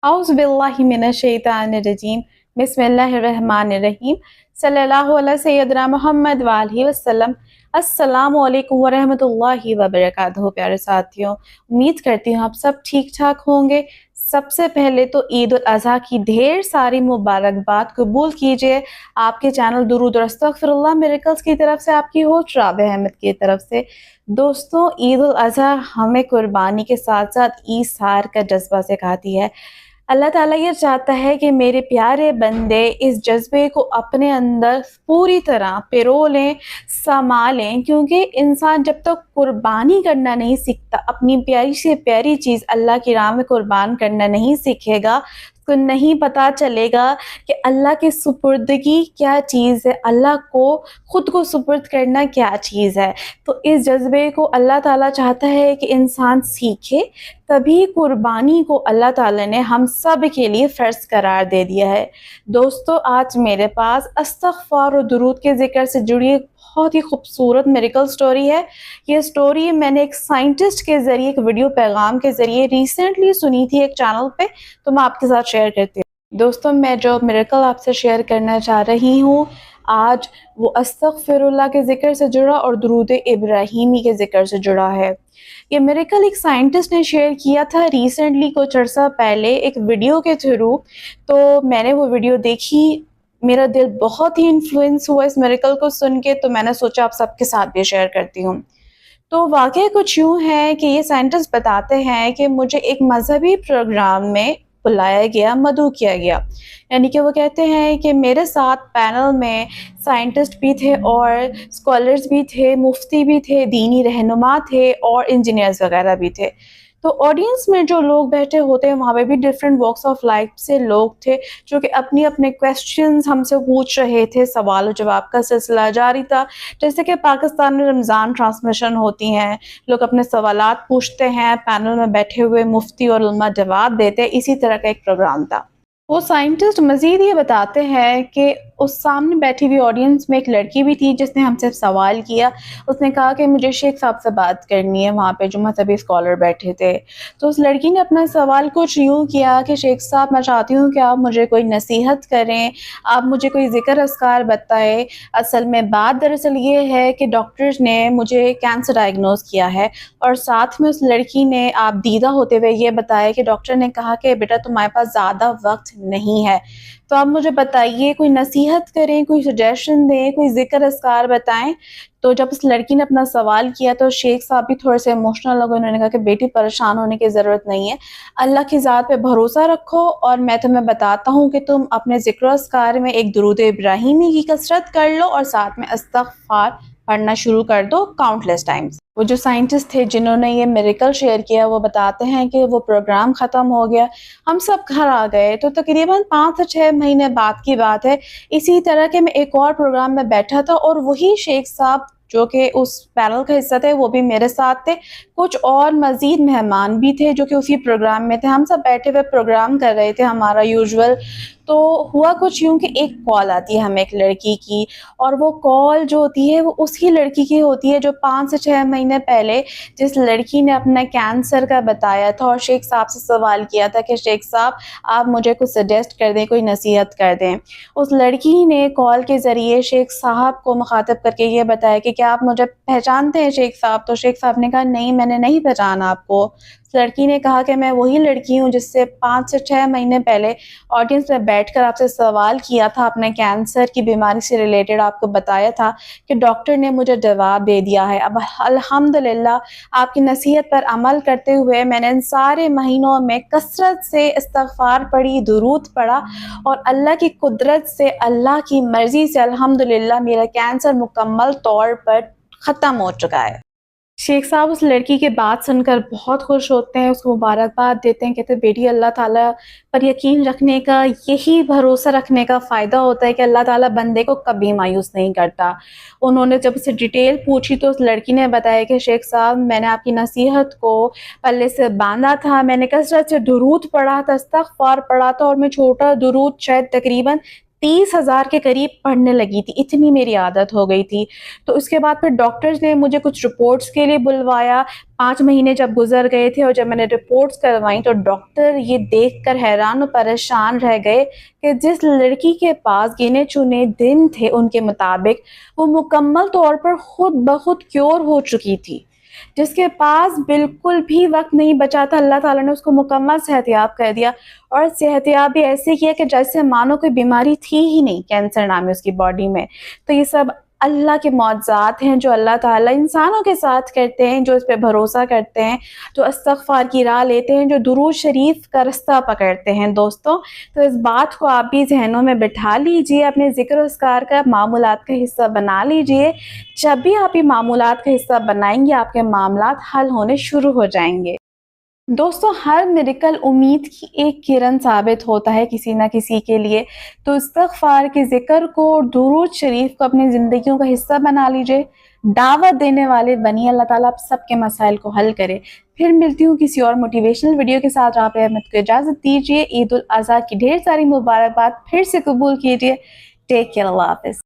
औज़ु बिल्लाहि मिनश्शैतानिर्रजीम बिस्मिल्लाहिर्रहमानिर्रहीम सल्लल्लाहु अला सय्यदना मुहम्मद व आलिहि वसल्लम। अस्सलामु अलैकुम व रहमतुल्लाहि व बरकातुहू। प्यारे साथियों, उम्मीद करती हूँ आप सब ठीक ठाक होंगे। सबसे पहले तो ईद उल अज़हा की ढेर सारी मुबारकबाद कबूल कीजिए। आपके चैनल दुरूद और अस्तगफिरुल्लाह मिरेकल्स की तरफ से, आपकी होस्ट राबिया अहमद की तरफ से। दोस्तों, ईद उल अज़हा हमें कुर्बानी के साथ साथ ईसार का जज्बा सिखाती है। अल्लाह ताला ये चाहता है कि मेरे प्यारे बंदे इस जज्बे को अपने अंदर पूरी तरह पिरो लें, समा लें, क्योंकि इंसान जब तक कुर्बानी करना नहीं सीखता, अपनी प्यारी से प्यारी चीज़ अल्लाह की राह में कुर्बान करना नहीं सीखेगा, तो नहीं पता चलेगा कि अल्लाह की सुपुर्दगी क्या चीज़ है, अल्लाह को खुद को सुपुर्द करना क्या चीज़ है। तो इस जज्बे को अल्लाह ताला चाहता है कि इंसान सीखे, तभी कुर्बानी को अल्लाह ताला ने हम सब के लिए फ़र्ज़ करार दे दिया है। दोस्तों, आज मेरे पास इस्तग़फ़ार और दुरूद के ज़िक्र से जुड़ी एक बहुत ही खूबसूरत मिरेकल स्टोरी है। ये स्टोरी मैंने एक साइंटिस्ट के ज़रिए, एक वीडियो पैगाम के ज़रिए रिसेंटली सुनी थी एक चैनल पे, तो मैं आपके साथ शेयर करती हूँ। दोस्तों, मैं जो मिरेकल आपसे शेयर करना चाह रही हूँ आज, वो अस्तग़फ़िरुल्लाह के ज़िक्र से जुड़ा और दुरूद इब्राहीमी के ज़िक्र से जुड़ा है। ये मिरेकल एक साइंटिस्ट ने शेयर किया था रिसेंटली, कुछ अर्सा पहले एक वीडियो के थ्रू। तो मैंने वो वीडियो देखी, मेरा दिल बहुत ही इन्फ्लुएंस हुआ इस मिरेकल को सुन के, तो मैंने सोचा आप सबके साथ भी शेयर करती हूँ। तो वाक़या कुछ यूँ है कि ये साइंटिस्ट बताते हैं कि मुझे एक मज़हबी प्रोग्राम में बुलाया गया, मदऊ किया गया। यानी कि वो कहते हैं कि मेरे साथ पैनल में साइंटिस्ट भी थे और स्कॉलर्स भी थे, मुफ्ती भी थे, दीनी रहनुमा थे और इंजीनियर्स वगैरह भी थे। तो ऑडियंस में जो लोग बैठे होते हैं, वहाँ पे भी डिफरेंट वॉक्स ऑफ लाइफ से लोग थे, जो कि अपने क्वेश्चंस हमसे पूछ रहे थे। सवाल और जवाब का सिलसिला जारी था। जैसे कि पाकिस्तान में रमज़ान ट्रांसमिशन होती हैं, लोग अपने सवालात पूछते हैं, पैनल में बैठे हुए मुफ्ती और उलमा जवाब देते हैं। इसी तरह का एक प्रोग्राम था। वो साइंटिस्ट मज़ीद ये बताते हैं कि उस सामने बैठी हुई ऑडियंस में एक लड़की भी थी जिसने हमसे सवाल किया। उसने कहा कि मुझे शेख साहब से बात करनी है, वहाँ पे जो मज़हबी स्कॉलर बैठे थे। तो उस लड़की ने अपना सवाल कुछ यूँ किया कि शेख साहब, मैं चाहती हूँ कि आप मुझे कोई नसीहत करें, आप मुझे कोई ज़िक्र अस्कार बताएँ। असल में बात दरअसल ये है कि डॉक्टर्स ने मुझे कैंसर डायग्नोज़ किया है, और साथ में उस लड़की ने आप दीदा होते हुए ये बताया कि डॉक्टर ने कहा कि बेटा तुम्हारे पास ज़्यादा वक्त नहीं है, तो आप मुझे बताइए, कोई नसीहत करें, कोई सजेशन दें, कोई ज़िक्र अस्कार बताएँ। तो जब उस लड़की ने अपना सवाल किया तो शेख साहब भी थोड़े से इमोशनल हो गए। उन्होंने कहा कि बेटी, परेशान होने की ज़रूरत नहीं है, अल्लाह की ज़ात पे भरोसा रखो, और मैं तुम्हें बताता हूँ कि तुम अपने ज़िक्र अस्कार में एक दुरूद इब्राहीमी की कसरत कर लो और साथ में इस्तग़फ़ार पढ़ना शुरू कर दो काउंटलेस टाइम्स। वो जो साइंटिस्ट थे जिन्होंने ये मिरेकल शेयर किया, वो बताते हैं कि वो प्रोग्राम ख़त्म हो गया, हम सब घर आ गए। तो तकरीबन 5 से 6 महीने बाद की बात है। इसी तरह के मैं एक और प्रोग्राम में बैठा था, और वही शेख साहब जो कि उस पैनल का हिस्सा थे, वो भी मेरे साथ थे। कुछ और मज़ीद मेहमान भी थे जो कि उसी प्रोग्राम में थे। हम सब बैठे हुए प्रोग्राम कर रहे थे हमारा यूजुअल। तो हुआ कुछ यूँ कि एक कॉल आती है हमें एक लड़की की, और वो कॉल जो होती है वो उसी लड़की की होती है जो 5 से 6 महीने पहले जिस लड़की ने अपना कैंसर का बताया था और शेख साहब से सवाल किया था कि शेख साहब, आप मुझे कुछ सजेस्ट कर दें, कोई नसीहत कर दें। उस लड़की ने कॉल के ज़रिए शेख साहब को मुखातिब करके ये बताया कि क्या आप मुझे पहचानते हैं शेख साहब? तो शेख साहब ने कहा, नहीं, मैंने नहीं पहचाना आपको। उस लड़की ने कहा कि मैं वही लड़की हूँ जिससे 5 से 6 महीने पहले ऑडियंस में बैठकर आपसे सवाल किया था, अपने कैंसर की बीमारी से रिलेटेड आपको बताया था कि डॉक्टर ने मुझे जवाब दे दिया है। अब अल्हम्दुलिल्लाह आपकी नसीहत पर अमल करते हुए मैंने इन सारे महीनों में कसरत से इस्तग़फ़ार पढ़ी, दुरूद पढ़ा, और अल्लाह की कुदरत से, अल्लाह की मर्ज़ी से अल्हम्दुलिल्लाह मेरा कैंसर मुकम्मल तौर पर ख़त्म हो चुका है। शेख साहब उस लड़की की बात सुनकर बहुत खुश होते हैं, उसको मुबारकबाद देते हैं, कहते हैं बेटी, अल्लाह ताला पर यकीन रखने का, यही भरोसा रखने का फ़ायदा होता है कि अल्लाह ताला बंदे को कभी मायूस नहीं करता। उन्होंने जब उससे डिटेल पूछी तो उस लड़की ने बताया कि शेख साहब, मैंने आपकी नसीहत को पल्ले से बांधा था, मैंने कसरत से दुरूद पढ़ा था, इस्तग़फ़ार पढ़ा था, और मैं छोटा दुरूद शायद तकरीबन 30,000 के करीब पढ़ने लगी थी, इतनी मेरी आदत हो गई थी। तो उसके बाद फिर डॉक्टर्स ने मुझे कुछ रिपोर्ट्स के लिए बुलवाया। 5 महीने जब गुजर गए थे और जब मैंने रिपोर्ट्स करवाई तो डॉक्टर ये देखकर हैरान और परेशान रह गए कि जिस लड़की के पास गिने चुने दिन थे उनके मुताबिक, वो मुकम्मल तौर पर खुद बखुद क्योर हो चुकी थी। जिसके पास बिल्कुल भी वक्त नहीं बचा था, अल्लाह ताला ने उसको मुकम्मल सेहतयाब कर दिया। और सेहतयाब भी ऐसे किया कि जैसे मानो कोई बीमारी थी ही नहीं, कैंसर नाम है उसकी बॉडी में। तो ये सब अल्लाह के मौजज़ात हैं जो अल्लाह ताला इंसानों के साथ करते हैं, जो इस पे भरोसा करते हैं, जो इस्तग़फ़ार की राह लेते हैं, जो दुरूद शरीफ का रास्ता पकड़ते हैं दोस्तों। तो इस बात को आप भी ज़हनों में बिठा लीजिए, अपने ज़िक्र अस्कार का मामूलात का हिस्सा बना लीजिए। जब भी आप ये मामूलात का हिस्सा बनाएंगे, आपके मामलात हल होने शुरू हो जाएंगे। दोस्तों, हर मिरेकल उम्मीद की एक किरण साबित होता है किसी न किसी के लिए। तो इस्तग़फ़ार के ज़िक्र को और दुरूद शरीफ को अपनी ज़िंदगियों का हिस्सा बना लीजिए। दावत देने वाले बनिए, अल्लाह ताला आप सबके मसाइल को हल करे। फिर मिलती हूँ किसी और मोटिवेशनल वीडियो के साथ। आप अहमद को इजाज़त दीजिए। ईद उल अज़हा की ढेर सारी मुबारकबाद फिर से कबूल कीजिए। टेक केयर, अल्लाह हाफ़िज़।